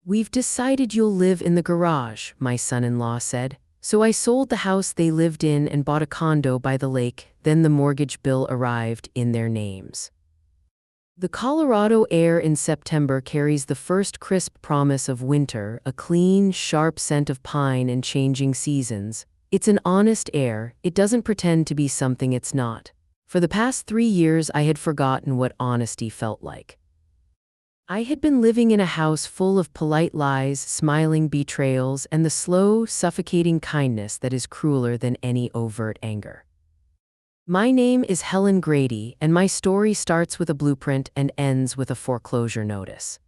"We've decided you'll live in the garage," my son-in-law said. So I sold the house they lived in and bought a condo by the lake. Then the mortgage bill arrived in their names. The Colorado air in September carries the first crisp promise of winter, a clean, sharp scent of pine and changing seasons. It's an honest air. It doesn't pretend to be something it's not. For the past 3 years, I had forgotten what honesty felt like. I had been living in a house full of polite lies, smiling betrayals, and the slow, suffocating kindness that is crueler than any overt anger. My name is Helen Grady, and my story starts with a blueprint and ends with a foreclosure notice.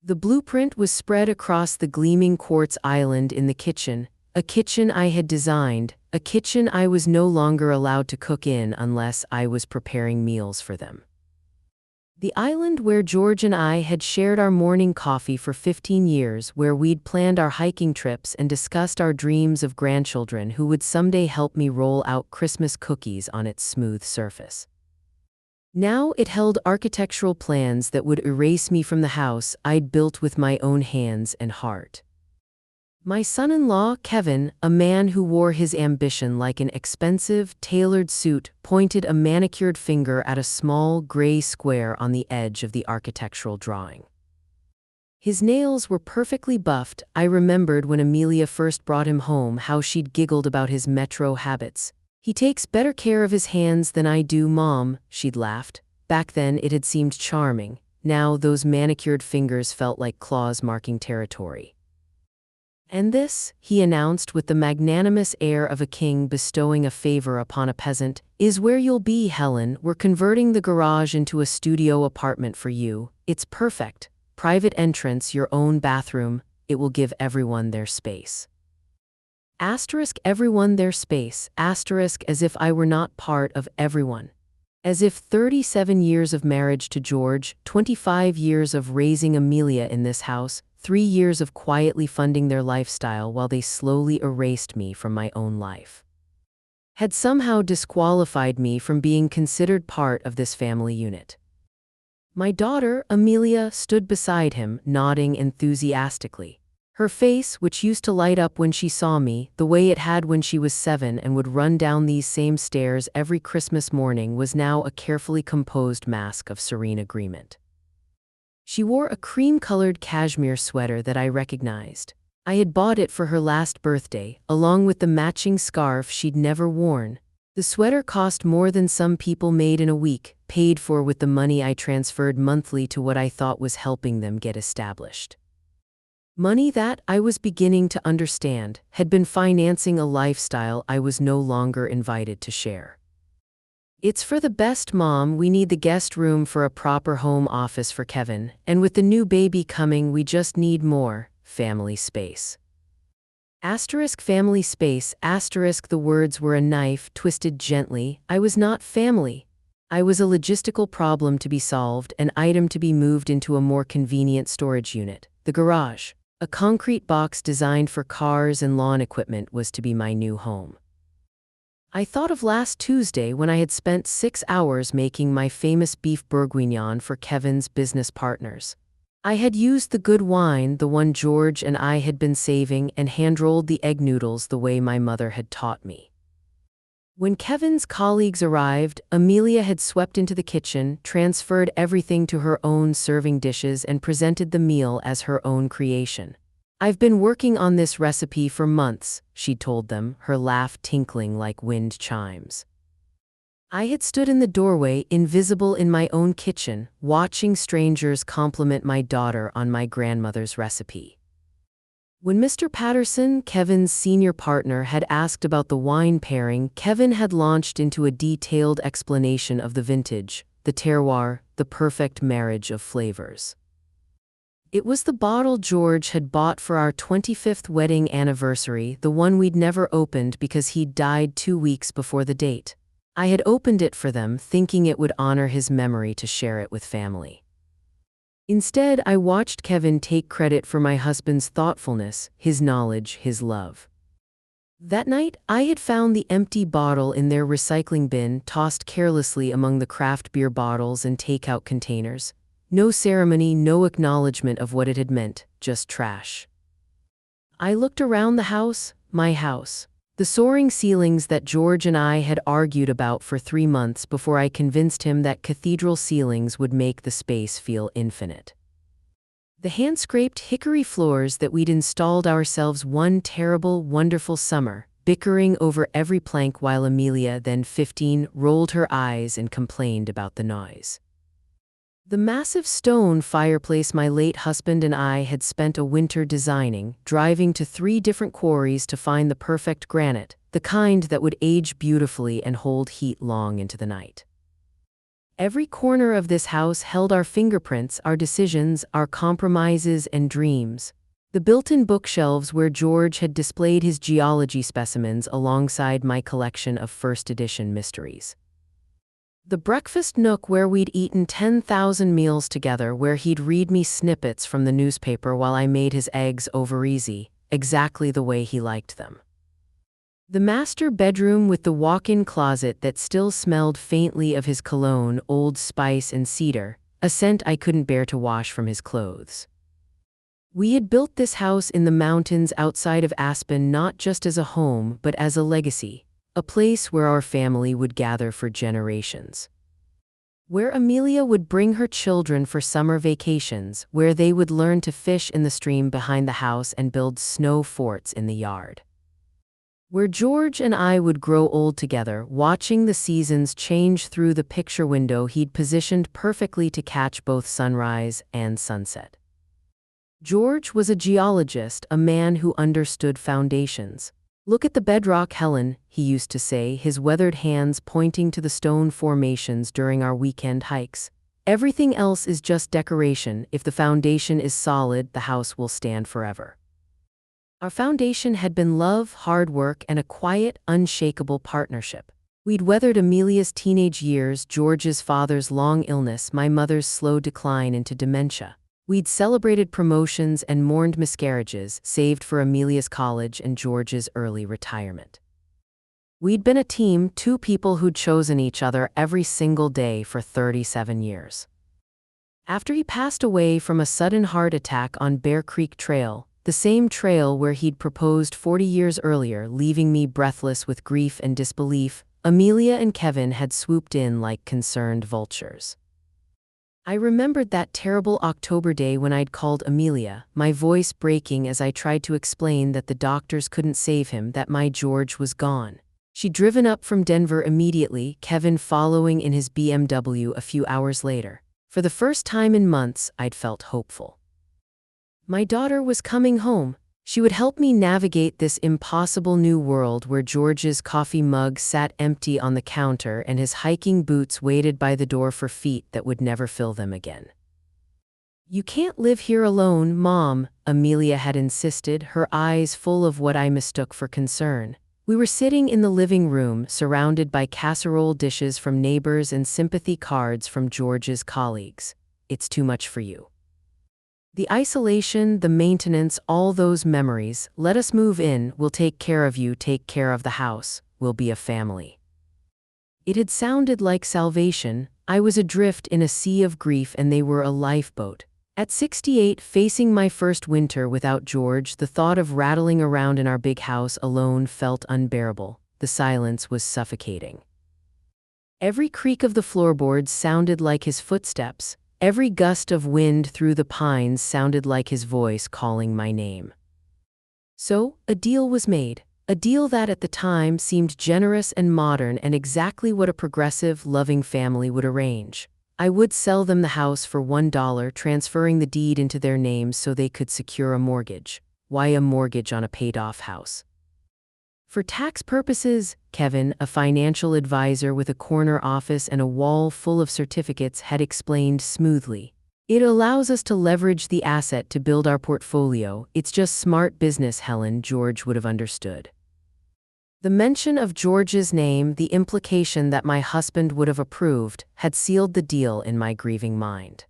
The blueprint was spread across the gleaming quartz island in the kitchen, a kitchen I had designed, a kitchen I was no longer allowed to cook in unless I was preparing meals for them. The island where George and I had shared our morning coffee for 15 years, where we'd planned our hiking trips and discussed our dreams of grandchildren who would someday help me roll out Christmas cookies on its smooth surface. Now it held architectural plans that would erase me from the house I'd built with my own hands and heart. My son-in-law, Kevin, a man who wore his ambition like an expensive, tailored suit, pointed a manicured finger at a small, gray square on the edge of the architectural drawing. His nails were perfectly buffed. I remembered when Amelia first brought him home how she'd giggled about his metro habits. "He takes better care of his hands than I do, Mom," she'd laughed. Back then it had seemed charming. Now those manicured fingers felt like claws marking territory. "And this," he announced with the magnanimous air of a king bestowing a favor upon a peasant, "is where you'll be, Helen. We're converting the garage into a studio apartment for you. It's perfect. Private entrance, your own bathroom. It will give everyone their space." Everyone their space. As if I were not part of everyone. As if 37 years of marriage to George, 25 years of raising Amelia in this house, 3 years of quietly funding their lifestyle while they slowly erased me from my own life, had somehow disqualified me from being considered part of this family unit. My daughter, Amelia, stood beside him, nodding enthusiastically. Her face, which used to light up when she saw me, the way it had when she was 7 and would run down these same stairs every Christmas morning, was now a carefully composed mask of serene agreement. She wore a cream-colored cashmere sweater that I recognized. I had bought it for her last birthday, along with the matching scarf she'd never worn. The sweater cost more than some people made in a week, paid for with the money I transferred monthly to what I thought was helping them get established. Money that, I was beginning to understand, had been financing a lifestyle I was no longer invited to share. "It's for the best, Mom. We need the guest room for a proper home office for Kevin, and with the new baby coming, we just need more family space." Family space, the words were a knife twisted gently. I was not family. I was a logistical problem to be solved, an item to be moved into a more convenient storage unit. The garage, a concrete box designed for cars and lawn equipment, was to be my new home. I thought of last Tuesday when I had spent 6 hours making my famous beef bourguignon for Kevin's business partners. I had used the good wine, the one George and I had been saving, and hand-rolled the egg noodles the way my mother had taught me. When Kevin's colleagues arrived, Amelia had swept into the kitchen, transferred everything to her own serving dishes, and presented the meal as her own creation. "I've been working on this recipe for months," she told them, her laugh tinkling like wind chimes. I had stood in the doorway, invisible in my own kitchen, watching strangers compliment my daughter on my grandmother's recipe. When Mr. Patterson, Kevin's senior partner, had asked about the wine pairing, Kevin had launched into a detailed explanation of the vintage, the terroir, the perfect marriage of flavors. It was the bottle George had bought for our 25th wedding anniversary, the one we'd never opened because he'd died 2 weeks before the date. I had opened it for them, thinking it would honor his memory to share it with family. Instead, I watched Kevin take credit for my husband's thoughtfulness, his knowledge, his love. That night, I had found the empty bottle in their recycling bin, tossed carelessly among the craft beer bottles and takeout containers. No ceremony, no acknowledgement of what it had meant, just trash. I looked around the house, my house. The soaring ceilings that George and I had argued about for 3 months before I convinced him that cathedral ceilings would make the space feel infinite. The hand-scraped hickory floors that we'd installed ourselves one terrible, wonderful summer, bickering over every plank while Amelia, then 15, rolled her eyes and complained about the noise. The massive stone fireplace my late husband and I had spent a winter designing, driving to 3 different quarries to find the perfect granite, the kind that would age beautifully and hold heat long into the night. Every corner of this house held our fingerprints, our decisions, our compromises and dreams. The built-in bookshelves where George had displayed his geology specimens alongside my collection of first edition mysteries. The breakfast nook where we'd eaten 10,000 meals together, where he'd read me snippets from the newspaper while I made his eggs over easy, exactly the way he liked them. The master bedroom with the walk-in closet that still smelled faintly of his cologne, Old Spice and cedar, a scent I couldn't bear to wash from his clothes. We had built this house in the mountains outside of Aspen not just as a home but as a legacy. A place where our family would gather for generations. Where Amelia would bring her children for summer vacations, where they would learn to fish in the stream behind the house and build snow forts in the yard. Where George and I would grow old together, watching the seasons change through the picture window he'd positioned perfectly to catch both sunrise and sunset. George was a geologist, a man who understood foundations. "Look at the bedrock, Helen," he used to say, his weathered hands pointing to the stone formations during our weekend hikes. "Everything else is just decoration. If the foundation is solid, the house will stand forever." Our foundation had been love, hard work, and a quiet, unshakable partnership. We'd weathered Amelia's teenage years, George's father's long illness, my mother's slow decline into dementia. We'd celebrated promotions and mourned miscarriages, saved for Amelia's college and George's early retirement. We'd been a team, 2 people who'd chosen each other every single day for 37 years. After he passed away from a sudden heart attack on Bear Creek Trail, the same trail where he'd proposed 40 years earlier, leaving me breathless with grief and disbelief, Amelia and Kevin had swooped in like concerned vultures. I remembered that terrible October day when I'd called Amelia, my voice breaking as I tried to explain that the doctors couldn't save him, that my George was gone. She'd driven up from Denver immediately, Kevin following in his BMW a few hours later. For the first time in months, I'd felt hopeful. My daughter was coming home. She would help me navigate this impossible new world where George's coffee mug sat empty on the counter and his hiking boots waited by the door for feet that would never fill them again. "You can't live here alone, Mom," Amelia had insisted, her eyes full of what I mistook for concern. We were sitting in the living room, surrounded by casserole dishes from neighbors and sympathy cards from George's colleagues. "It's too much for you. The isolation, the maintenance, all those memories. Let us move in, we'll take care of you, take care of the house, we'll be a family." It had sounded like salvation. I was adrift in a sea of grief and they were a lifeboat. At 68, facing my first winter without George, the thought of rattling around in our big house alone felt unbearable. The silence was suffocating. Every creak of the floorboards sounded like his footsteps. Every gust of wind through the pines sounded like his voice calling my name. So, a deal was made. A deal that at the time seemed generous and modern and exactly what a progressive, loving family would arrange. I would sell them the house for $1, transferring the deed into their names so they could secure a mortgage. Why a mortgage on a paid-off house? For tax purposes, Kevin, a financial advisor with a corner office and a wall full of certificates, had explained smoothly. "It allows us to leverage the asset to build our portfolio. It's just smart business, Helen," George would have understood. The mention of George's name, the implication that my husband would have approved, had sealed the deal in my grieving mind.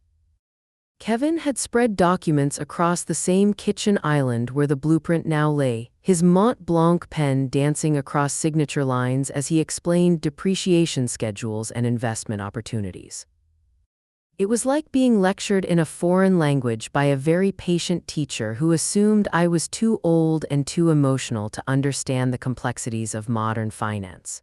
Kevin had spread documents across the same kitchen island where the blueprint now lay, his Mont Blanc pen dancing across signature lines as he explained depreciation schedules and investment opportunities. It was like being lectured in a foreign language by a very patient teacher who assumed I was too old and too emotional to understand the complexities of modern finance.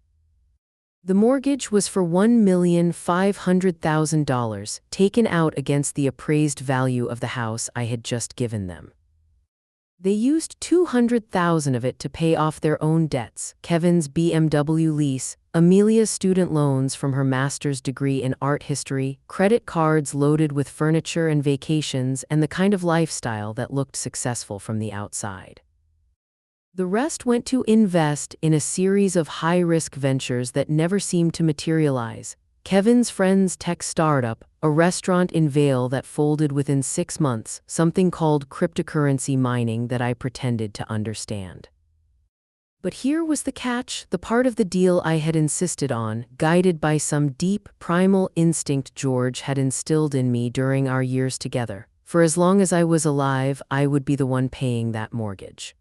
The mortgage was for $1,500,000, taken out against the appraised value of the house I had just given them. They used $200,000 of it to pay off their own debts, Kevin's BMW lease, Amelia's student loans from her master's degree in art history, credit cards loaded with furniture and vacations, and the kind of lifestyle that looked successful from the outside. The rest went to invest in a series of high-risk ventures that never seemed to materialize. Kevin's friend's tech startup, a restaurant in Vail that folded within 6 months, something called cryptocurrency mining that I pretended to understand. But here was the catch, the part of the deal I had insisted on, guided by some deep, primal instinct George had instilled in me during our years together. For as long as I was alive, I would be the one paying that mortgage.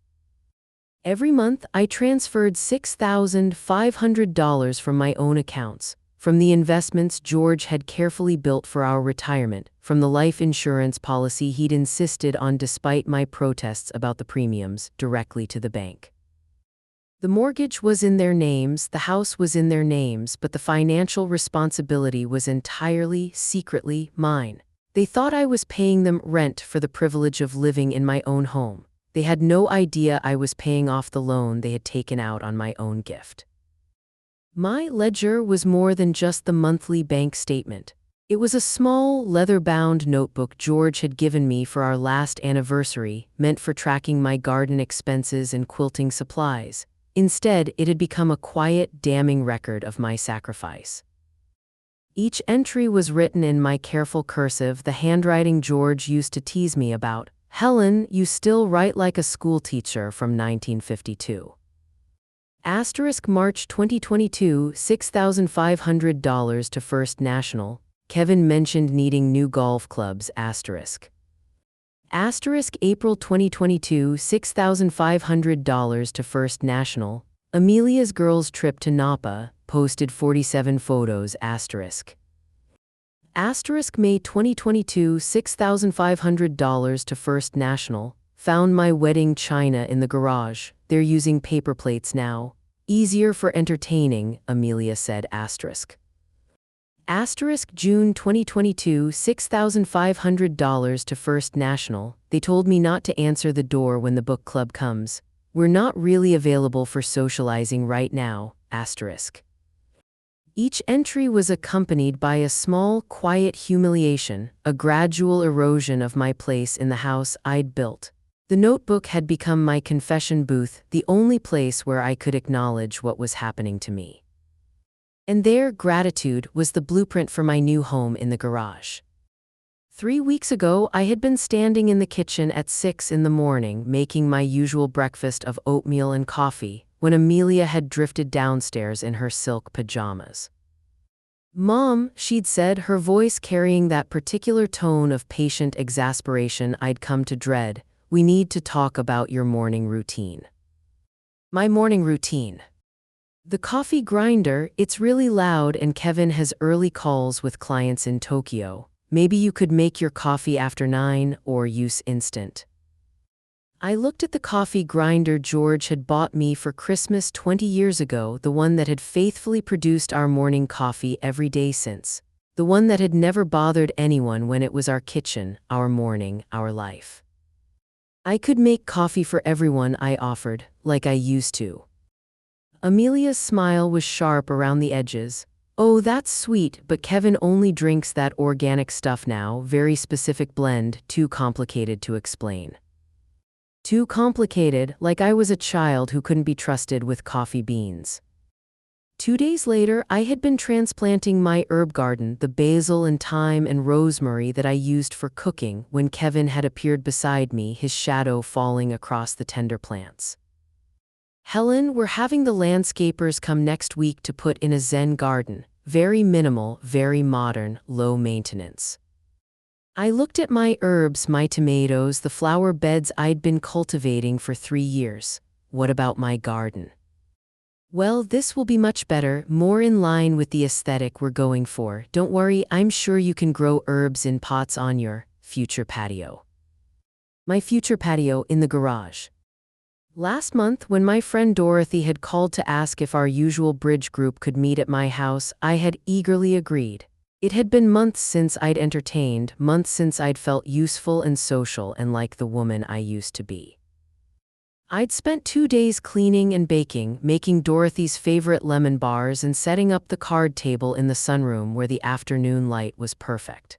Every month, I transferred $6,500 from my own accounts, from the investments George had carefully built for our retirement, from the life insurance policy he'd insisted on despite my protests about the premiums, directly to the bank. The mortgage was in their names, the house was in their names, but the financial responsibility was entirely, secretly, mine. They thought I was paying them rent for the privilege of living in my own home. They had no idea I was paying off the loan they had taken out on my own gift. My ledger was more than just the monthly bank statement. It was a small, leather-bound notebook George had given me for our last anniversary, meant for tracking my garden expenses and quilting supplies. Instead, it had become a quiet, damning record of my sacrifice. Each entry was written in my careful cursive, the handwriting George used to tease me about. "Helen, you still write like a schoolteacher," from 1952. March 2022, $6,500 to First National. Kevin mentioned needing new golf clubs. April 2022, $6,500 to First National. Amelia's girls' trip to Napa, posted 47 photos. May 2022, $6,500 to First National. Found my wedding china in the garage. They're using paper plates now. Easier for entertaining, Amelia said. June 2022, $6,500 to First National. They told me not to answer the door when the book club comes. We're not really available for socializing right now. Each entry was accompanied by a small, quiet humiliation, a gradual erosion of my place in the house I'd built. The notebook had become my confession booth, the only place where I could acknowledge what was happening to me. And there, gratitude was the blueprint for my new home in the garage. 3 weeks ago, I had been standing in the kitchen at 6 in the morning, making my usual breakfast of oatmeal and coffee, when Amelia had drifted downstairs in her silk pajamas. "Mom," she'd said, her voice carrying that particular tone of patient exasperation I'd come to dread, "we need to talk about your morning routine." My morning routine. The coffee grinder, it's really loud and Kevin has early calls with clients in Tokyo. Maybe you could make your coffee after 9 or use instant. I looked at the coffee grinder George had bought me for Christmas 20 years ago, the one that had faithfully produced our morning coffee every day since. The one that had never bothered anyone when it was our kitchen, our morning, our life. I could make coffee for everyone, I offered, like I used to. Amelia's smile was sharp around the edges. "Oh, that's sweet, but Kevin only drinks that organic stuff now, very specific blend, too complicated to explain." Too complicated, like I was a child who couldn't be trusted with coffee beans. 2 days later, I had been transplanting my herb garden, the basil and thyme and rosemary that I used for cooking, when Kevin had appeared beside me, his shadow falling across the tender plants. "Helen, we're having the landscapers come next week to put in a Zen garden. Very minimal, very modern, low maintenance." I looked at my herbs, my tomatoes, the flower beds I'd been cultivating for 3 years. What about my garden? Well, this will be much better, more in line with the aesthetic we're going for. Don't worry, I'm sure you can grow herbs in pots on your future patio. My future patio in the garage. Last month, when my friend Dorothy had called to ask if our usual bridge group could meet at my house, I had eagerly agreed. It had been months since I'd entertained, months since I'd felt useful and social and like the woman I used to be. I'd spent 2 days cleaning and baking, making Dorothy's favorite lemon bars and setting up the card table in the sunroom where the afternoon light was perfect.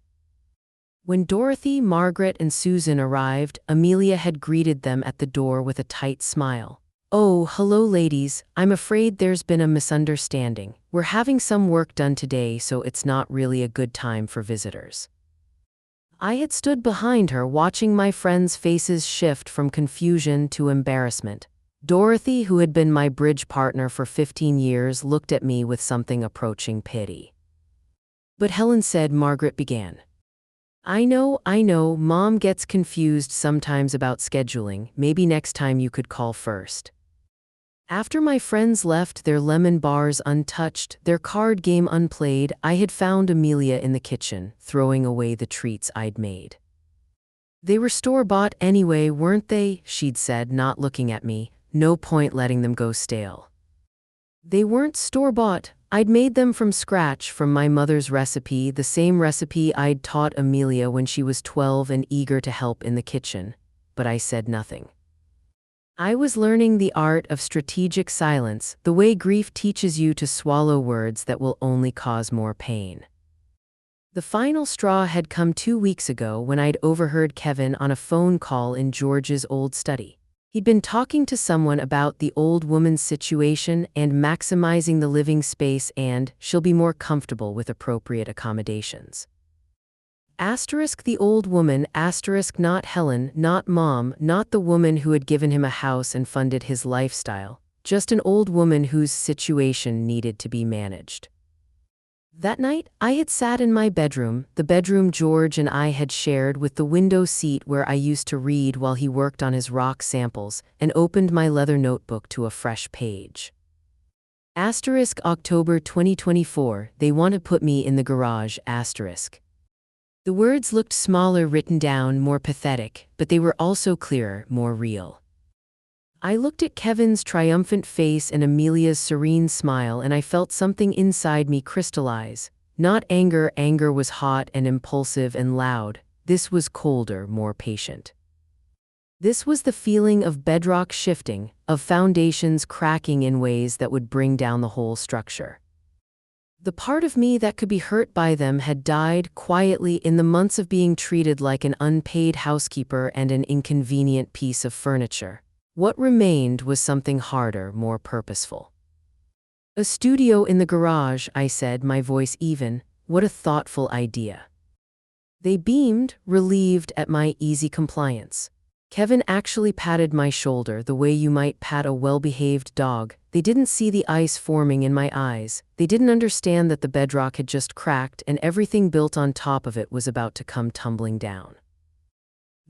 When Dorothy, Margaret, and Susan arrived, Amelia had greeted them at the door with a tight smile. "Oh, hello ladies, I'm afraid there's been a misunderstanding. We're having some work done today, so it's not really a good time for visitors." I had stood behind her, watching my friends' faces shift from confusion to embarrassment. Dorothy, who had been my bridge partner for 15 years, looked at me with something approaching pity. "But Helen said," Margaret began. I know, Mom gets confused sometimes about scheduling. Maybe next time you could call first." After my friends left their lemon bars untouched, their card game unplayed, I had found Amelia in the kitchen, throwing away the treats I'd made. "They were store-bought anyway, weren't they?" she'd said, not looking at me. "No point letting them go stale." "They weren't store-bought. I'd made them from scratch, from my mother's recipe, the same recipe I'd taught Amelia when she was 12 and eager to help in the kitchen." But I said nothing. I was learning the art of strategic silence, the way grief teaches you to swallow words that will only cause more pain. The final straw had come 2 weeks ago when I'd overheard Kevin on a phone call in George's old study. He'd been talking to someone about the old woman's situation and maximizing the living space, and she'll be more comfortable with appropriate accommodations. Asterisk the old woman, asterisk not Helen, not Mom, not the woman who had given him a house and funded his lifestyle, just an old woman whose situation needed to be managed. That night, I had sat in my bedroom, the bedroom George and I had shared, with the window seat where I used to read while he worked on his rock samples, and opened my leather notebook to a fresh page. Asterisk October 2024, they want to put me in the garage, asterisk. The words looked smaller written down, more pathetic, but they were also clearer, more real. I looked at Kevin's triumphant face and Amelia's serene smile, and I felt something inside me crystallize. Not anger, anger was hot and impulsive and loud. This was colder, more patient. This was the feeling of bedrock shifting, of foundations cracking in ways that would bring down the whole structure. The part of me that could be hurt by them had died quietly in the months of being treated like an unpaid housekeeper and an inconvenient piece of furniture. What remained was something harder, more purposeful. "A studio in the garage," I said, my voice even. "What a thoughtful idea." They beamed, relieved at my easy compliance. Kevin actually patted my shoulder the way you might pat a well-behaved dog. They didn't see the ice forming in my eyes. They didn't understand that the bedrock had just cracked and everything built on top of it was about to come tumbling down.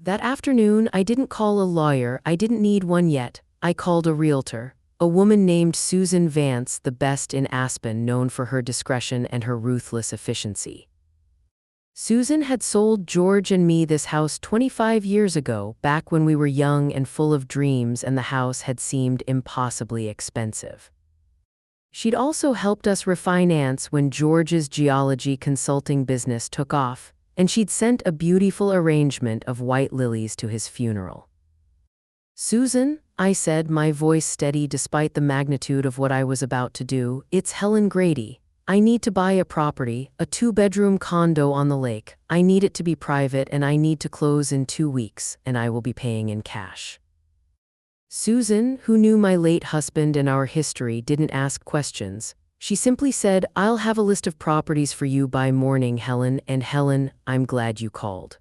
That afternoon, I didn't call a lawyer. I didn't need one yet. I called a realtor, a woman named Susan Vance, the best in Aspen, known for her discretion and her ruthless efficiency. Susan had sold George and me this house 25 years ago, back when we were young and full of dreams and the house had seemed impossibly expensive. She'd also helped us refinance when George's geology consulting business took off, and she'd sent a beautiful arrangement of white lilies to his funeral. "Susan," I said, my voice steady despite the magnitude of what I was about to do, "it's Helen Grady. I need to buy a property, a 2-bedroom condo on the lake. I need it to be private and I need to close in 2 weeks, and I will be paying in cash." Susan, who knew my late husband and our history, didn't ask questions. She simply said, "I'll have a list of properties for you by morning, Helen, and Helen, I'm glad you called."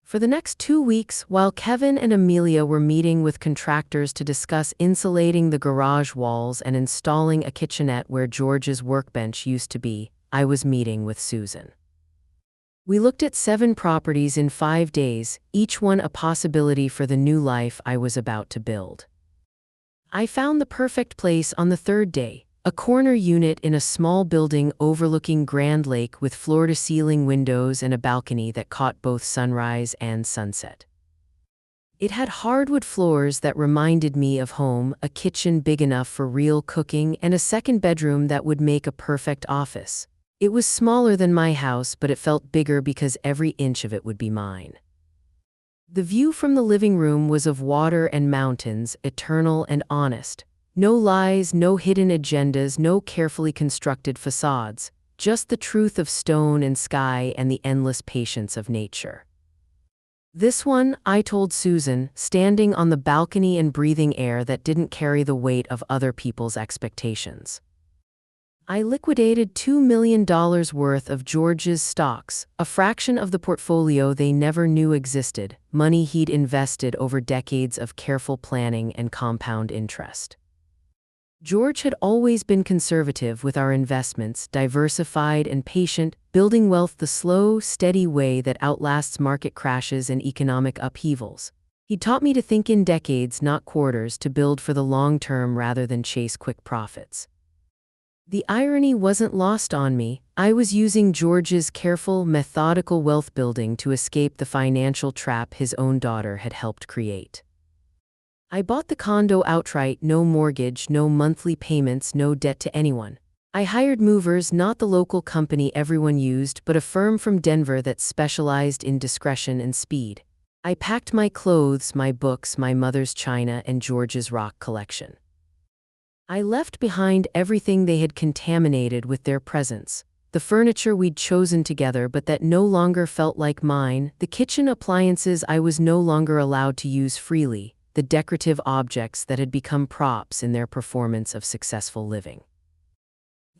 For the next 2 weeks, while Kevin and Amelia were meeting with contractors to discuss insulating the garage walls and installing a kitchenette where George's workbench used to be, I was meeting with Susan. We looked at 7 properties in 5 days, each one a possibility for the new life I was about to build. I found the perfect place on the third day, a corner unit in a small building overlooking Grand Lake with floor-to-ceiling windows and a balcony that caught both sunrise and sunset. It had hardwood floors that reminded me of home, a kitchen big enough for real cooking, and a second bedroom that would make a perfect office. It was smaller than my house, but it felt bigger because every inch of it would be mine. The view from the living room was of water and mountains, eternal and honest. No lies, no hidden agendas, no carefully constructed facades, just the truth of stone and sky and the endless patience of nature. This one, I told Susan, standing on the balcony and breathing air that didn't carry the weight of other people's expectations. I liquidated $2 million worth of George's stocks, a fraction of the portfolio they never knew existed, money he'd invested over decades of careful planning and compound interest. George had always been conservative with our investments, diversified and patient, building wealth the slow, steady way that outlasts market crashes and economic upheavals. He taught me to think in decades, not quarters, to build for the long term rather than chase quick profits. The irony wasn't lost on me. I was using George's careful, methodical wealth building to escape the financial trap his own daughter had helped create. I bought the condo outright, no mortgage, no monthly payments, no debt to anyone. I hired movers, not the local company everyone used, but a firm from Denver that specialized in discretion and speed. I packed my clothes, my books, my mother's china, and George's rock collection. I left behind everything they had contaminated with their presence. The furniture we'd chosen together but that no longer felt like mine, the kitchen appliances I was no longer allowed to use freely, the decorative objects that had become props in their performance of successful living.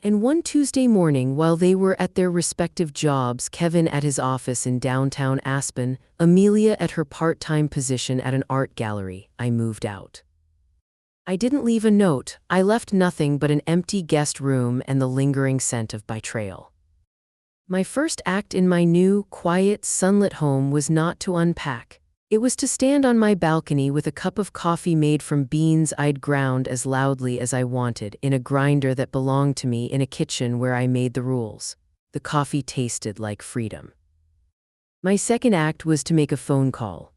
And one Tuesday morning, while they were at their respective jobs, Kevin at his office in downtown Aspen, Amelia at her part-time position at an art gallery, I moved out. I didn't leave a note. I left nothing but an empty guest room and the lingering scent of betrayal. My first act in my new, quiet, sunlit home was not to unpack. It was to stand on my balcony with a cup of coffee made from beans I'd ground as loudly as I wanted, in a grinder that belonged to me, in a kitchen where I made the rules. The coffee tasted like freedom. My second act was to make a phone call.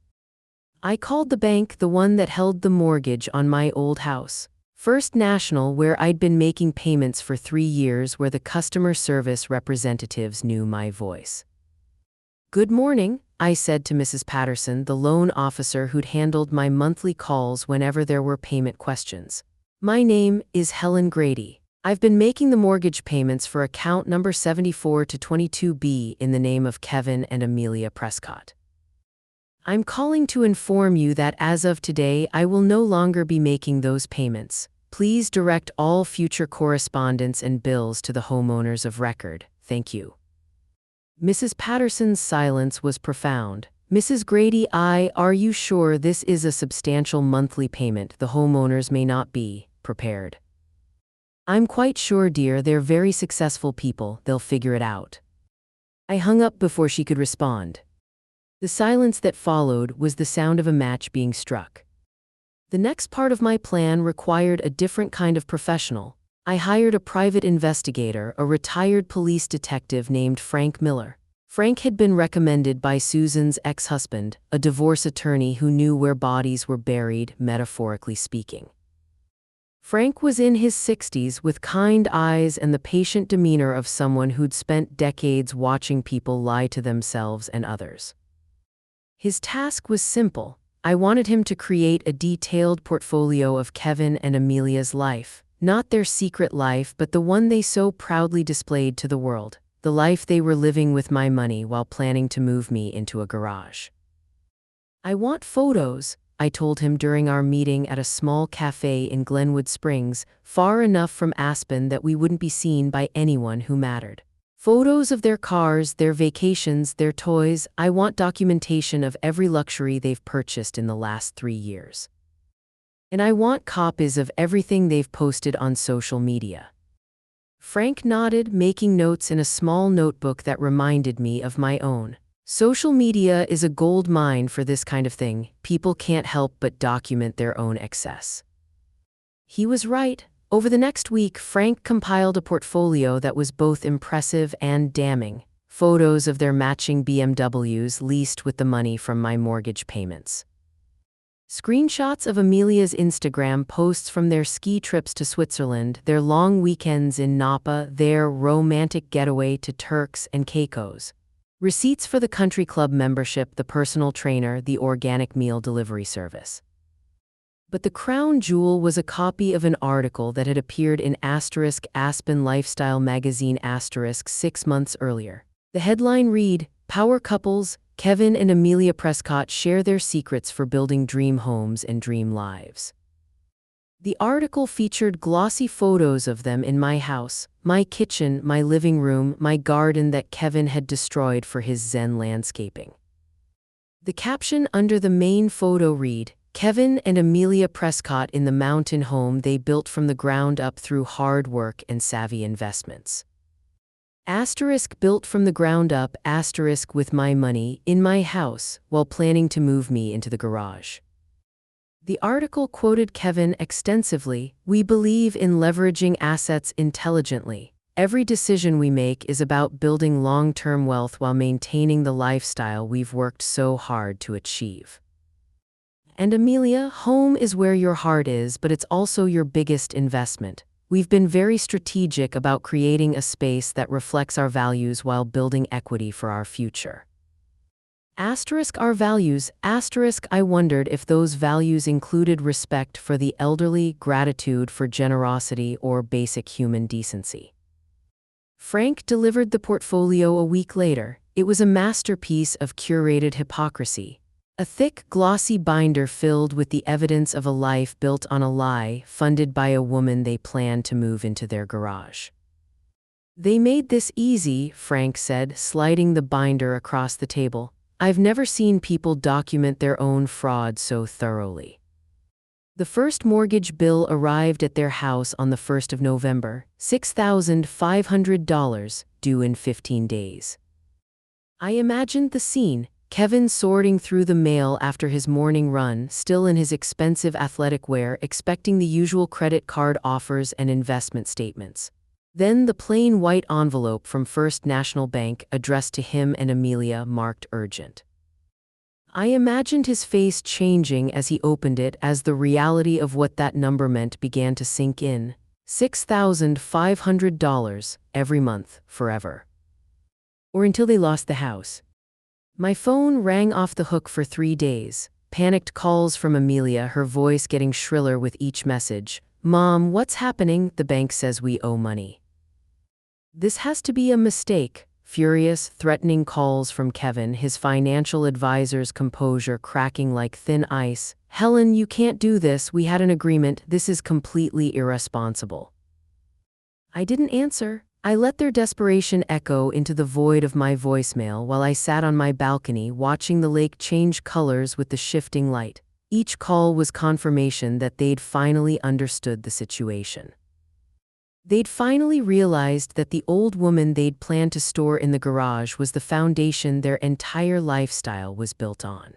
I called the bank, the one that held the mortgage on my old house. First National, where I'd been making payments for 3 years, where the customer service representatives knew my voice. "Good morning," I said to Mrs. Patterson, the loan officer who'd handled my monthly calls whenever there were payment questions. "My name is Helen Grady. I've been making the mortgage payments for account number 74 to 22B in the name of Kevin and Amelia Prescott. I'm calling to inform you that as of today, I will no longer be making those payments. Please direct all future correspondence and bills to the homeowners of record. Thank you." Mrs. Patterson's silence was profound. "Mrs. Grady, are you sure this is a substantial monthly payment? The homeowners may not be prepared." "I'm quite sure, dear. They're very successful people. They'll figure it out." I hung up before she could respond. The silence that followed was the sound of a match being struck. The next part of my plan required a different kind of professional. I hired a private investigator, a retired police detective named Frank Miller. Frank had been recommended by Susan's ex-husband, a divorce attorney who knew where bodies were buried, metaphorically speaking. Frank was in his 60s, with kind eyes and the patient demeanor of someone who'd spent decades watching people lie to themselves and others. His task was simple. I wanted him to create a detailed portfolio of Kevin and Amelia's life. Not their secret life, but the one they so proudly displayed to the world. The life they were living with my money while planning to move me into a garage. "I want photos," I told him during our meeting at a small cafe in Glenwood Springs, far enough from Aspen that we wouldn't be seen by anyone who mattered. "Photos of their cars, their vacations, their toys. I want documentation of every luxury they've purchased in the last 3 years. And I want copies of everything they've posted on social media." Frank nodded, making notes in a small notebook that reminded me of my own. Social media is a gold mine for this kind of thing. People can't help but document their own excess. He was right. Over the next week, Frank compiled a portfolio that was both impressive and damning. Photos of their matching BMWs leased with the money from my mortgage payments. Screenshots of Amelia's Instagram posts from their ski trips to Switzerland, their long weekends in Napa, their romantic getaway to Turks and Caicos. Receipts for the country club membership, the personal trainer, the organic meal delivery service. But the crown jewel was a copy of an article that had appeared in Aspen Lifestyle magazine 6 months earlier. The headline read, "Power couples, Kevin and Amelia Prescott share their secrets for building dream homes and dream lives." The article featured glossy photos of them in my house, my kitchen, my living room, my garden that Kevin had destroyed for his Zen landscaping. The caption under the main photo read, "Kevin and Amelia Prescott in the mountain home they built from the ground up through hard work and savvy investments." Built from the ground up, with my money, in my house, while planning to move me into the garage. The article quoted Kevin extensively. "We believe in leveraging assets intelligently. Every decision we make is about building long-term wealth while maintaining the lifestyle we've worked so hard to achieve." And Amelia, home is where your heart is, but it's also your biggest investment. We've been very strategic about creating a space that reflects our values while building equity for our future. Our values, I wondered if those values included respect for the elderly, gratitude for generosity, or basic human decency. Frank delivered the portfolio a week later. It was a masterpiece of curated hypocrisy. A thick, glossy binder filled with the evidence of a life built on a lie, funded by a woman they planned to move into their garage. "They made this easy," Frank said, sliding the binder across the table. "I've never seen people document their own fraud so thoroughly." The first mortgage bill arrived at their house on the 1st of November, $6,500, due in 15 days. I imagined the scene. Kevin sorting through the mail after his morning run, still in his expensive athletic wear, expecting the usual credit card offers and investment statements. Then the plain white envelope from First National Bank, addressed to him and Amelia, marked urgent. I imagined his face changing as he opened it, as the reality of what that number meant began to sink in. $6,500 every month, forever. Or until they lost the house. My phone rang off the hook for 3 days. Panicked calls from Amelia, her voice getting shriller with each message. "Mom, what's happening? The bank says we owe money." "This has to be a mistake." Furious, threatening calls from Kevin, his financial advisor's composure cracking like thin ice. "Helen, you can't do this. We had an agreement. This is completely irresponsible." I didn't answer. I let their desperation echo into the void of my voicemail while I sat on my balcony watching the lake change colors with the shifting light. Each call was confirmation that they'd finally understood the situation. They'd finally realized that the old woman they'd planned to store in the garage was the foundation their entire lifestyle was built on.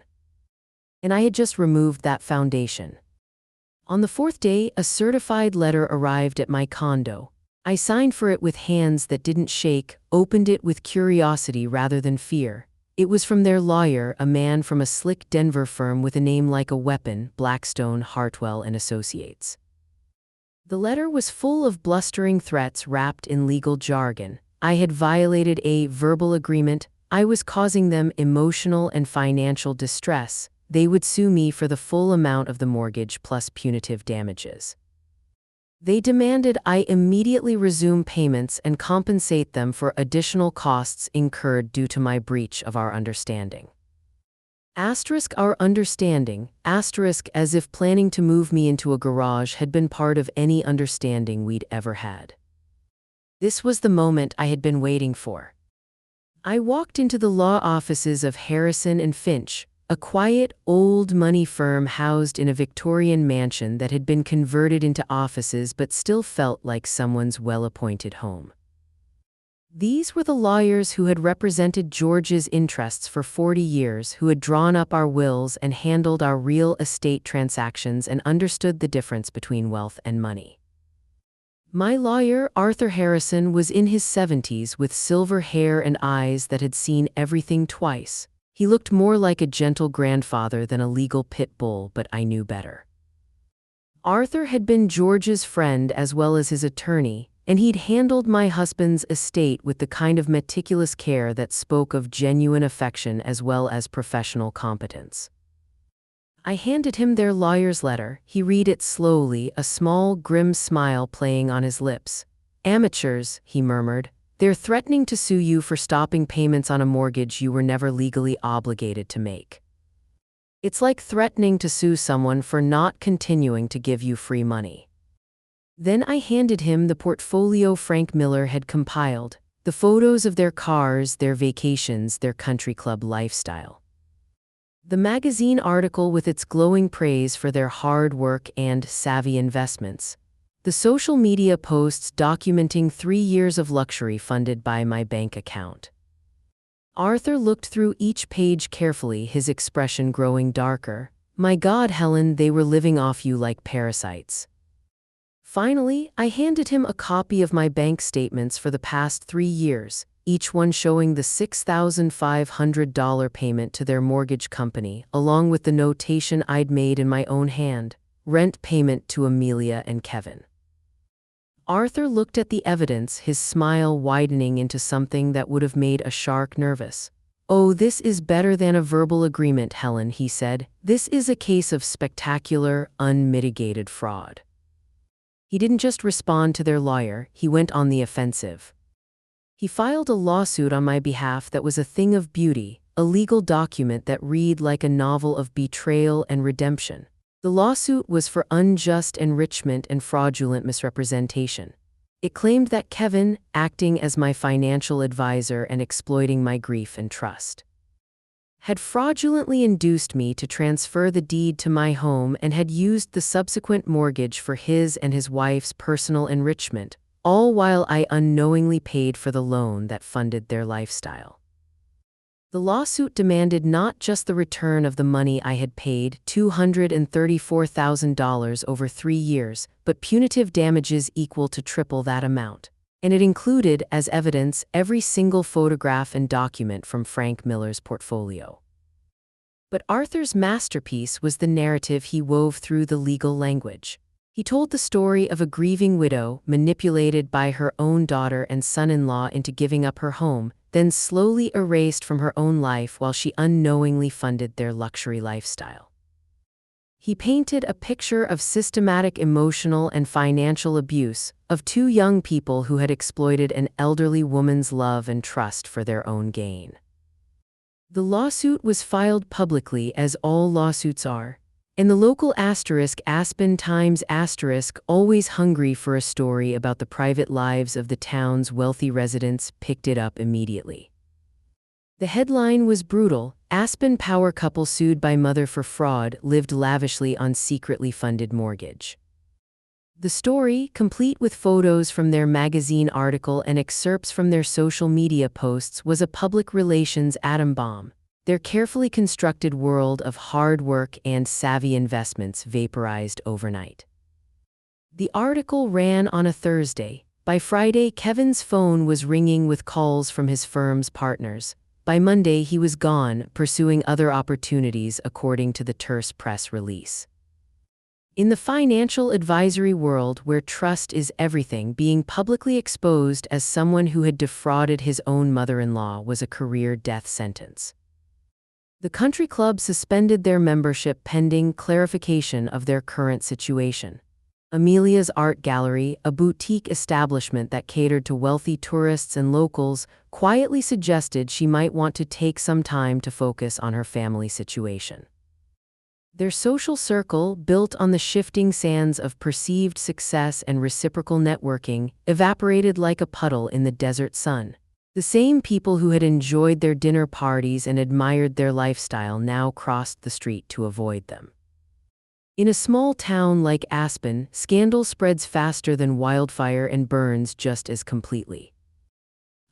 And I had just removed that foundation. On the 4th day, a certified letter arrived at my condo. I signed for it with hands that didn't shake, opened it with curiosity rather than fear. It was from their lawyer, a man from a slick Denver firm with a name like a weapon, Blackstone, Hartwell and Associates. The letter was full of blustering threats wrapped in legal jargon. I had violated a verbal agreement. I was causing them emotional and financial distress. They would sue me for the full amount of the mortgage plus punitive damages. They demanded I immediately resume payments and compensate them for additional costs incurred due to my breach of our understanding. Our understanding, as if planning to move me into a garage had been part of any understanding we'd ever had. This was the moment I had been waiting for. I walked into the law offices of Harrison and Finch, a quiet, old money firm housed in a Victorian mansion that had been converted into offices but still felt like someone's well-appointed home. These were the lawyers who had represented George's interests for 40 years, who had drawn up our wills and handled our real estate transactions and understood the difference between wealth and money. My lawyer, Arthur Harrison, was in his 70s with silver hair and eyes that had seen everything twice. He looked more like a gentle grandfather than a legal pit bull, but I knew better. Arthur had been George's friend as well as his attorney, and he'd handled my husband's estate with the kind of meticulous care that spoke of genuine affection as well as professional competence. I handed him their lawyer's letter. He read it slowly, a small, grim smile playing on his lips. "Amateurs," he murmured. "They're threatening to sue you for stopping payments on a mortgage you were never legally obligated to make. It's like threatening to sue someone for not continuing to give you free money." Then I handed him the portfolio Frank Miller had compiled, the photos of their cars, their vacations, their country club lifestyle. The magazine article with its glowing praise for their hard work and savvy investments. The social media posts documenting 3 years of luxury funded by my bank account. Arthur looked through each page carefully, his expression growing darker. "My God, Helen, they were living off you like parasites." Finally, I handed him a copy of my bank statements for the past 3 years, each one showing the $6,500 payment to their mortgage company, along with the notation I'd made in my own hand: rent payment to Amelia and Kevin. Arthur looked at the evidence, his smile widening into something that would have made a shark nervous. "Oh, this is better than a verbal agreement, Helen," he said. "This is a case of spectacular, unmitigated fraud." He didn't just respond to their lawyer, he went on the offensive. He filed a lawsuit on my behalf that was a thing of beauty, a legal document that read like a novel of betrayal and redemption. The lawsuit was for unjust enrichment and fraudulent misrepresentation. It claimed that Kevin, acting as my financial advisor and exploiting my grief and trust, had fraudulently induced me to transfer the deed to my home and had used the subsequent mortgage for his and his wife's personal enrichment, all while I unknowingly paid for the loan that funded their lifestyle. The lawsuit demanded not just the return of the money I had paid, $234,000 over 3 years, but punitive damages equal to triple that amount. And it included, as evidence, every single photograph and document from Frank Miller's portfolio. But Arthur's masterpiece was the narrative he wove through the legal language. He told the story of a grieving widow manipulated by her own daughter and son-in-law into giving up her home, then slowly erased from her own life while she unknowingly funded their luxury lifestyle. He painted a picture of systematic emotional and financial abuse, of 2 young people who had exploited an elderly woman's love and trust for their own gain. The lawsuit was filed publicly, as all lawsuits are, and the local Aspen Times always hungry for a story about the private lives of the town's wealthy residents picked it up immediately. The headline was brutal: Aspen power couple sued by mother for fraud, lived lavishly on secretly funded mortgage. The story, complete with photos from their magazine article and excerpts from their social media posts, was a public relations atom bomb. Their carefully constructed world of hard work and savvy investments vaporized overnight. The article ran on a Thursday. By Friday, Kevin's phone was ringing with calls from his firm's partners. By Monday, he was gone, pursuing other opportunities, according to the terse press release. In the financial advisory world, where trust is everything, being publicly exposed as someone who had defrauded his own mother-in-law was a career death sentence. The country club suspended their membership pending clarification of their current situation. Amelia's Art Gallery, a boutique establishment that catered to wealthy tourists and locals, quietly suggested she might want to take some time to focus on her family situation. Their social circle, built on the shifting sands of perceived success and reciprocal networking, evaporated like a puddle in the desert sun. The same people who had enjoyed their dinner parties and admired their lifestyle now crossed the street to avoid them. In a small town like Aspen, scandal spreads faster than wildfire and burns just as completely.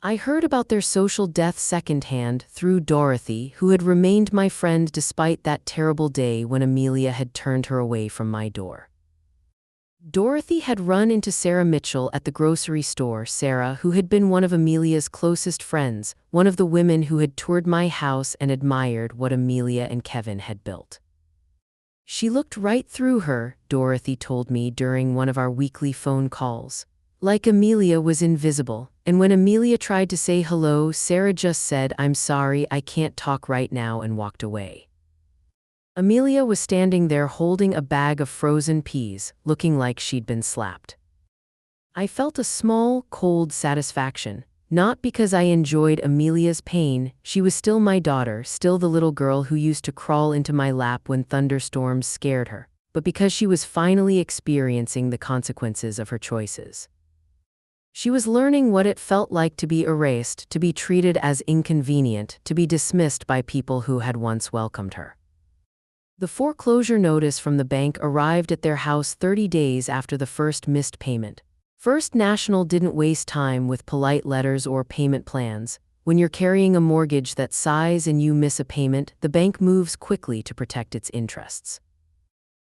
I heard about their social death secondhand through Dorothy, who had remained my friend despite that terrible day when Amelia had turned her away from my door. Dorothy had run into Sarah Mitchell at the grocery store. Sarah, who had been one of Amelia's closest friends, one of the women who had toured my house and admired what Amelia and Kevin had built. She looked right through her, Dorothy told me during one of our weekly phone calls. Like Amelia was invisible, and when Amelia tried to say hello, Sarah just said, "I'm sorry, I can't talk right now," and walked away. Amelia was standing there holding a bag of frozen peas, looking like she'd been slapped. I felt a small, cold satisfaction, not because I enjoyed Amelia's pain. She was still my daughter, still the little girl who used to crawl into my lap when thunderstorms scared her, but because she was finally experiencing the consequences of her choices. She was learning what it felt like to be erased, to be treated as inconvenient, to be dismissed by people who had once welcomed her. The foreclosure notice from the bank arrived at their house 30 days after the first missed payment. First National didn't waste time with polite letters or payment plans. When you're carrying a mortgage that size and you miss a payment, the bank moves quickly to protect its interests.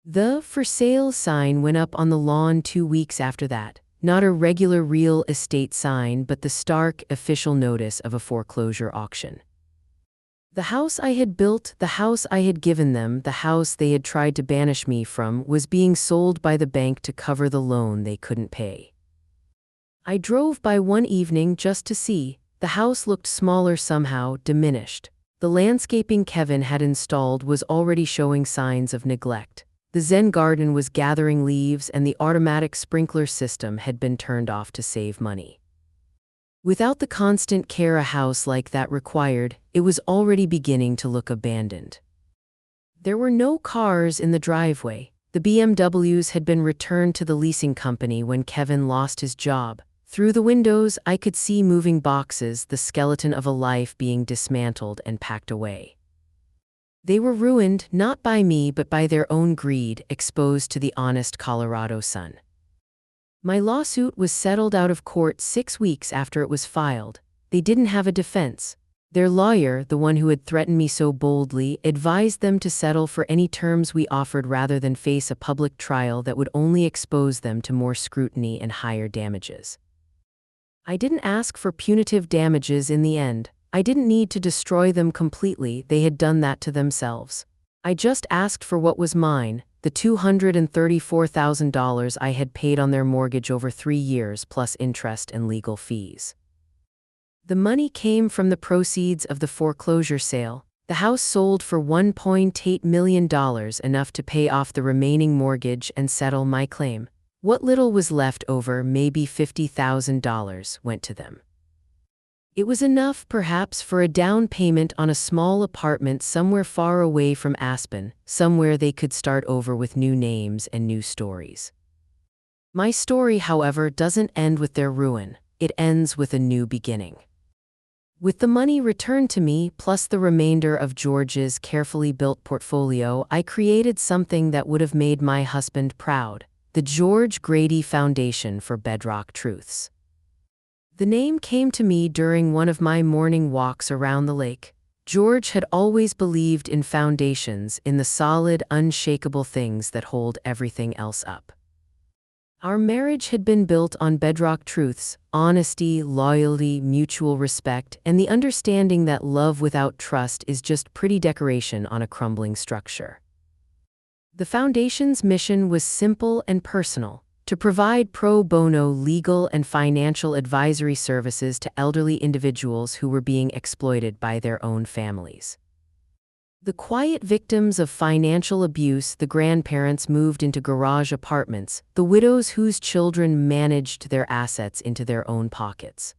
The "for sale" sign went up on the lawn 2 weeks after that. Not a regular real estate sign, but the stark, official notice of a foreclosure auction. The house I had built, the house I had given them, the house they had tried to banish me from, was being sold by the bank to cover the loan they couldn't pay. I drove by one evening just to see. The house looked smaller somehow, diminished. The landscaping Kevin had installed was already showing signs of neglect. The Zen garden was gathering leaves, and the automatic sprinkler system had been turned off to save money. Without the constant care a house like that required, it was already beginning to look abandoned. There were no cars in the driveway. The BMWs had been returned to the leasing company when Kevin lost his job. Through the windows, I could see moving boxes, the skeleton of a life being dismantled and packed away. They were ruined, not by me but by their own greed, exposed to the honest Colorado sun. My lawsuit was settled out of court 6 weeks after it was filed. They didn't have a defense. Their lawyer, the one who had threatened me so boldly, advised them to settle for any terms we offered rather than face a public trial that would only expose them to more scrutiny and higher damages. I didn't ask for punitive damages in the end. I didn't need to destroy them completely, they had done that to themselves. I just asked for what was mine, the $234,000 I had paid on their mortgage over 3 years plus interest and legal fees. The money came from the proceeds of the foreclosure sale. The house sold for $1.8 million, enough to pay off the remaining mortgage and settle my claim. What little was left over, maybe $50,000, went to them. It was enough, perhaps, for a down payment on a small apartment somewhere far away from Aspen, somewhere they could start over with new names and new stories. My story, however, doesn't end with their ruin. It ends with a new beginning. With the money returned to me, plus the remainder of George's carefully built portfolio, I created something that would have made my husband proud: the George Grady Foundation for Bedrock Truths. The name came to me during one of my morning walks around the lake. George had always believed in foundations, in the solid, unshakable things that hold everything else up. Our marriage had been built on bedrock truths: honesty, loyalty, mutual respect, and the understanding that love without trust is just pretty decoration on a crumbling structure. The foundation's mission was simple and personal: to provide pro bono legal and financial advisory services to elderly individuals who were being exploited by their own families. The quiet victims of financial abuse, the grandparents moved into garage apartments, the widows whose children managed their assets into their own pockets.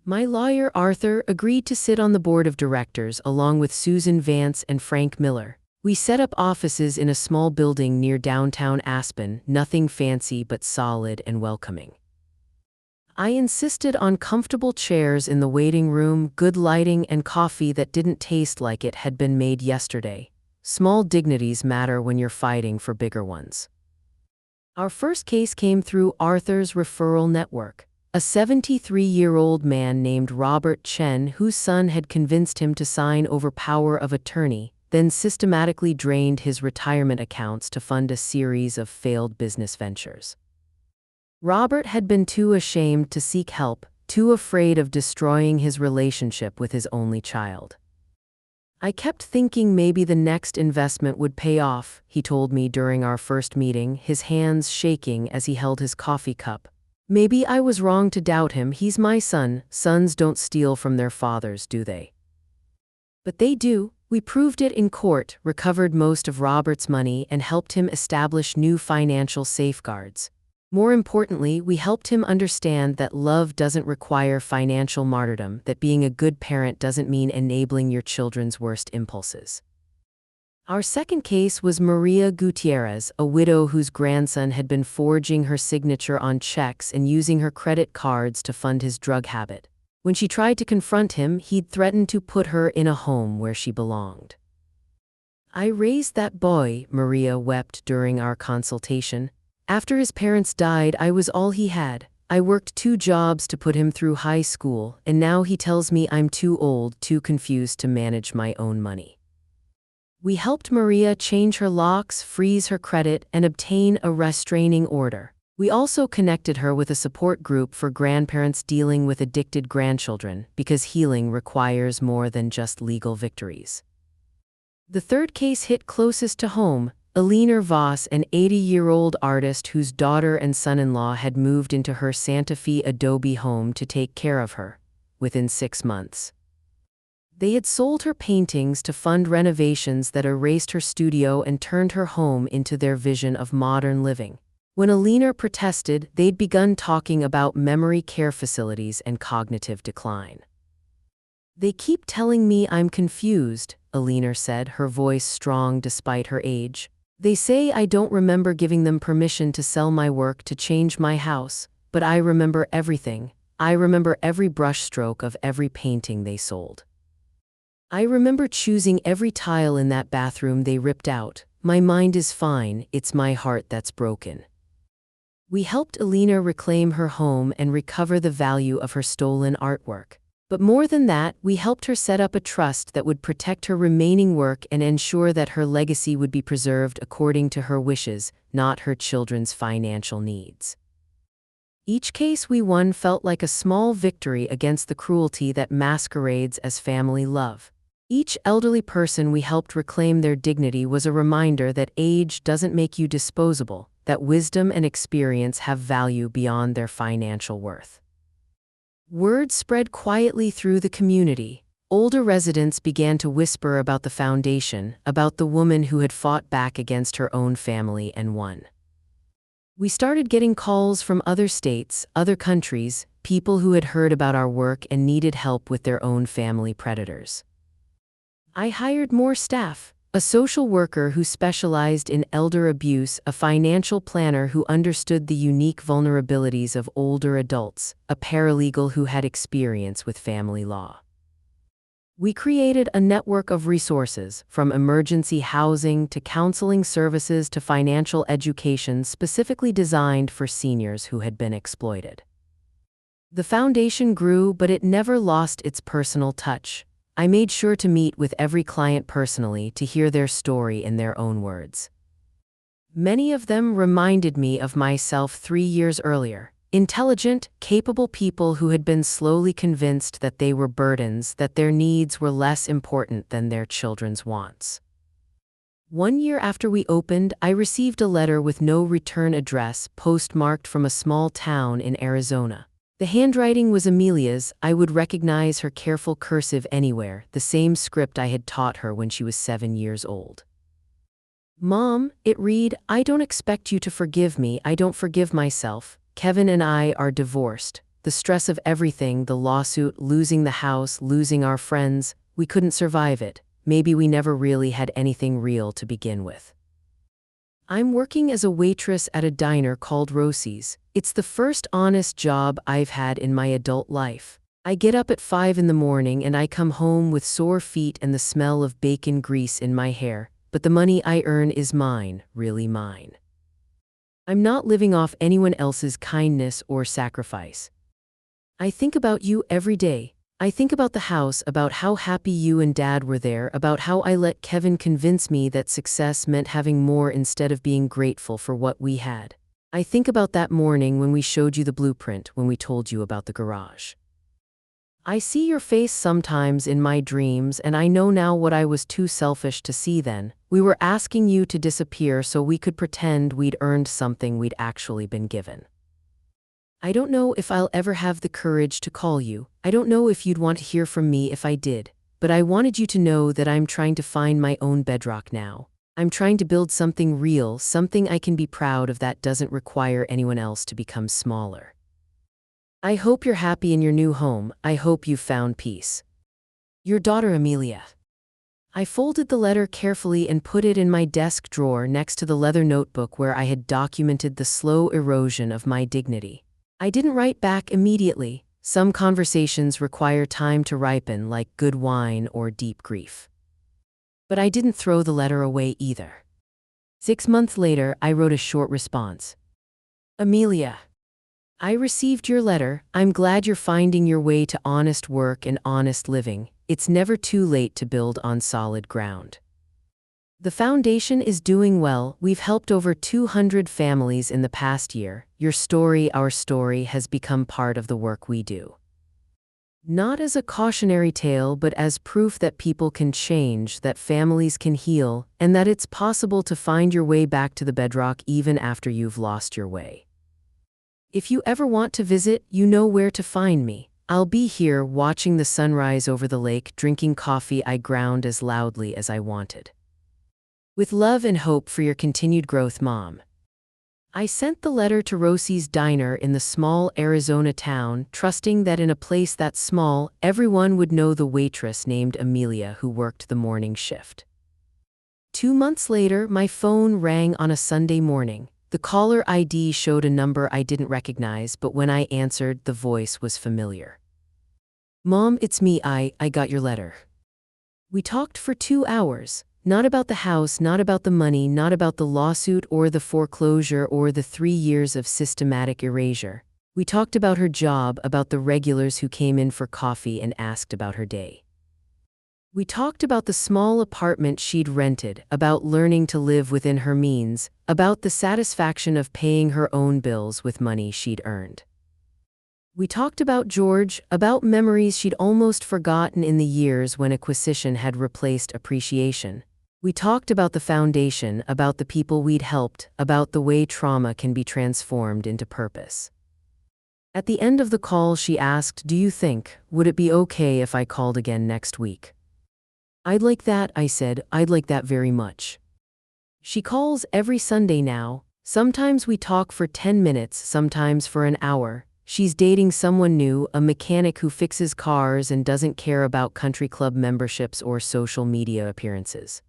My lawyer, Arthur, agreed to sit on the board of directors along with Susan Vance and Frank Miller. We set up offices in a small building near downtown Aspen, nothing fancy but solid and welcoming. I insisted on comfortable chairs in the waiting room, good lighting, and coffee that didn't taste like it had been made yesterday. Small dignities matter when you're fighting for bigger ones. Our first case came through Arthur's referral network. a 73-year-old man named Robert Chen whose son had convinced him to sign over power of attorney, then systematically drained his retirement accounts to fund a series of failed business ventures. Robert had been too ashamed to seek help, too afraid of destroying his relationship with his only child. "I kept thinking maybe the next investment would pay off," he told me during our first meeting, his hands shaking as he held his coffee cup. "Maybe I was wrong to doubt him. He's my son. Sons don't steal from their fathers, do they?" But they do. We proved it in court, recovered most of Robert's money, and helped him establish new financial safeguards. More importantly, we helped him understand that love doesn't require financial martyrdom, that being a good parent doesn't mean enabling your children's worst impulses. Our second case was Maria Gutierrez, a widow whose grandson had been forging her signature on checks and using her credit cards to fund his drug habit. When she tried to confront him, he'd threatened to put her in a home where she belonged. "I raised that boy," Maria wept during our consultation. "After his parents died, I was all he had. I worked 2 jobs to put him through high school, and now he tells me I'm too old, too confused to manage my own money." We helped Maria change her locks, freeze her credit, and obtain a restraining order. We also connected her with a support group for grandparents dealing with addicted grandchildren, because healing requires more than just legal victories. The third case hit closest to home. Alina Voss, an 80-year-old artist whose daughter and son-in-law had moved into her Santa Fe adobe home to take care of her, within 6 months. They had sold her paintings to fund renovations that erased her studio and turned her home into their vision of modern living. When Alina protested, they'd begun talking about memory care facilities and cognitive decline. "They keep telling me I'm confused," Alina said, her voice strong despite her age. "They say I don't remember giving them permission to sell my work to change my house, but I remember everything. I remember every brushstroke of every painting they sold. I remember choosing every tile in that bathroom they ripped out. My mind is fine, it's my heart that's broken." We helped Alina reclaim her home and recover the value of her stolen artwork. But more than that, we helped her set up a trust that would protect her remaining work and ensure that her legacy would be preserved according to her wishes, not her children's financial needs. Each case we won felt like a small victory against the cruelty that masquerades as family love. Each elderly person we helped reclaim their dignity was a reminder that age doesn't make you disposable, that wisdom and experience have value beyond their financial worth. Word spread quietly through the community. Older residents began to whisper about the foundation, about the woman who had fought back against her own family and won. We started getting calls from other states, other countries, people who had heard about our work and needed help with their own family predators. I hired more staff. A social worker who specialized in elder abuse, a financial planner who understood the unique vulnerabilities of older adults, a paralegal who had experience with family law. We created a network of resources, from emergency housing to counseling services to financial education specifically designed for seniors who had been exploited. The foundation grew, but it never lost its personal touch. I made sure to meet with every client personally to hear their story in their own words. Many of them reminded me of myself 3 years earlier. Intelligent, capable people who had been slowly convinced that they were burdens, that their needs were less important than their children's wants. 1 year after we opened, I received a letter with no return address, postmarked from a small town in Arizona. The handwriting was Amelia's. I would recognize her careful cursive anywhere, the same script I had taught her when she was 7 years old. "Mom," it read, "I don't expect you to forgive me. I don't forgive myself. Kevin and I are divorced. The stress of everything, the lawsuit, losing the house, losing our friends, we couldn't survive it. Maybe we never really had anything real to begin with. I'm working as a waitress at a diner called Rosie's. It's the first honest job I've had in my adult life. I get up at 5 in the morning and I come home with sore feet and the smell of bacon grease in my hair, but the money I earn is mine, really mine. I'm not living off anyone else's kindness or sacrifice. I think about you every day. I think about the house, about how happy you and Dad were there, about how I let Kevin convince me that success meant having more instead of being grateful for what we had. I think about that morning when we showed you the blueprint, when we told you about the garage. I see your face sometimes in my dreams, and I know now what I was too selfish to see then. We were asking you to disappear so we could pretend we'd earned something we'd actually been given. I don't know if I'll ever have the courage to call you. I don't know if you'd want to hear from me if I did, but I wanted you to know that I'm trying to find my own bedrock now. I'm trying to build something real, something I can be proud of that doesn't require anyone else to become smaller. I hope you're happy in your new home. I hope you've found peace. Your daughter Amelia. I folded the letter carefully and put it in my desk drawer next to the leather notebook where I had documented the slow erosion of my dignity. I didn't write back immediately. Some conversations require time to ripen, like good wine or deep grief. But I didn't throw the letter away either. 6 months later, I wrote a short response. Amelia, I received your letter. I'm glad you're finding your way to honest work and honest living. It's never too late to build on solid ground. The foundation is doing well. We've helped over 200 families in the past year. Your story, our story, has become part of the work we do. Not as a cautionary tale, but as proof that people can change, that families can heal, and that it's possible to find your way back to the bedrock even after you've lost your way. If you ever want to visit, you know where to find me. I'll be here watching the sunrise over the lake, drinking coffee I ground as loudly as I wanted. With love and hope for your continued growth, Mom. I sent the letter to Rosie's Diner in the small Arizona town, trusting that in a place that small, everyone would know the waitress named Amelia who worked the morning shift. 2 months later, my phone rang on a Sunday morning. The caller ID showed a number I didn't recognize, but when I answered, the voice was familiar. Mom, it's me. I got your letter. We talked for 2 hours. Not about the house, not about the money, not about the lawsuit or the foreclosure or the 3 years of systematic erasure. We talked about her job, about the regulars who came in for coffee and asked about her day. We talked about the small apartment she'd rented, about learning to live within her means, about the satisfaction of paying her own bills with money she'd earned. We talked about George, about memories she'd almost forgotten in the years when acquisition had replaced appreciation. We talked about the foundation, about the people we'd helped, about the way trauma can be transformed into purpose. At the end of the call, she asked, "Do you think, would it be okay if I called again next week?" "I'd like that," I said. "I'd like that very much." She calls every Sunday now. Sometimes we talk for 10 minutes, sometimes for an hour. She's dating someone new, a mechanic who fixes cars and doesn't care about country club memberships or social media appearances.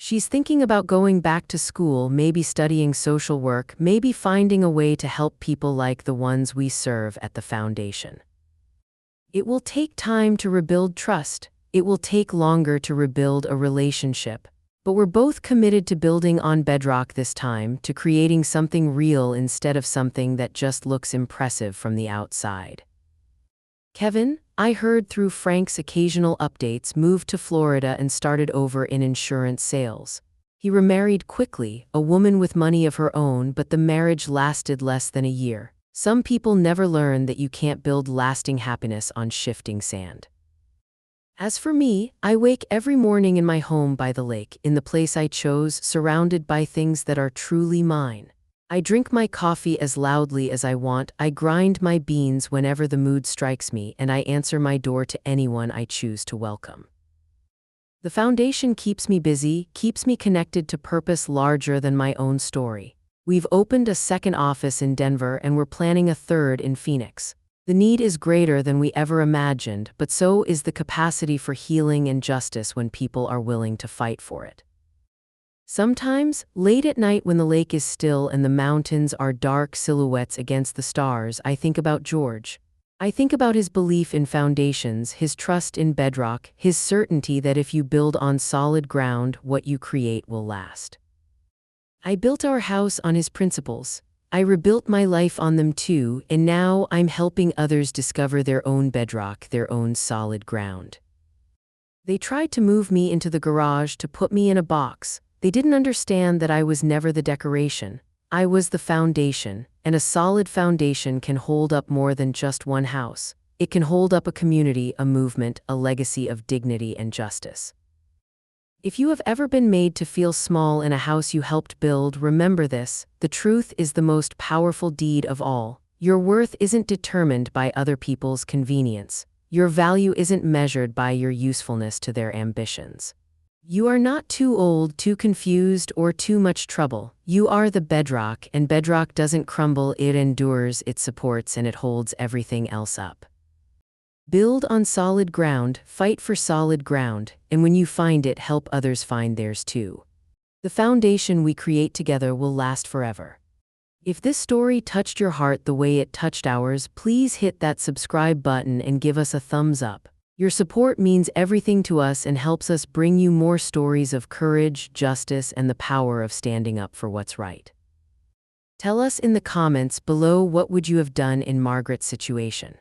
She's thinking about going back to school, maybe studying social work, maybe finding a way to help people like the ones we serve at the foundation. It will take time to rebuild trust. It will take longer to rebuild a relationship. But we're both committed to building on bedrock this time, to creating something real instead of something that just looks impressive from the outside. Kevin, I heard through Frank's occasional updates, moved to Florida and started over in insurance sales. He remarried quickly, a woman with money of her own, but the marriage lasted less than a year. Some people never learn that you can't build lasting happiness on shifting sand. As for me, I wake every morning in my home by the lake, in the place I chose, surrounded by things that are truly mine. I drink my coffee as loudly as I want, I grind my beans whenever the mood strikes me, and I answer my door to anyone I choose to welcome. The foundation keeps me busy, keeps me connected to purpose larger than my own story. We've opened a second office in Denver and we're planning a third in Phoenix. The need is greater than we ever imagined, but so is the capacity for healing and justice when people are willing to fight for it. Sometimes, late at night when the lake is still and the mountains are dark silhouettes against the stars, I think about George. I think about his belief in foundations, his trust in bedrock, his certainty that if you build on solid ground, what you create will last. I built our house on his principles. I rebuilt my life on them too, and now I'm helping others discover their own bedrock, their own solid ground. They tried to move me into the garage to put me in a box. They didn't understand that I was never the decoration. I was the foundation, and a solid foundation can hold up more than just one house. It can hold up a community, a movement, a legacy of dignity and justice. If you have ever been made to feel small in a house you helped build, remember this: the truth is the most powerful deed of all. Your worth isn't determined by other people's convenience. Your value isn't measured by your usefulness to their ambitions. You are not too old, too confused, or too much trouble. You are the bedrock, and bedrock doesn't crumble, it endures, it supports, and it holds everything else up. Build on solid ground, fight for solid ground, and when you find it, help others find theirs too. The foundation we create together will last forever. If this story touched your heart the way it touched ours, please hit that subscribe button and give us a thumbs up. Your support means everything to us and helps us bring you more stories of courage, justice, and the power of standing up for what's right. Tell us in the comments below, what would you have done in Margaret's situation?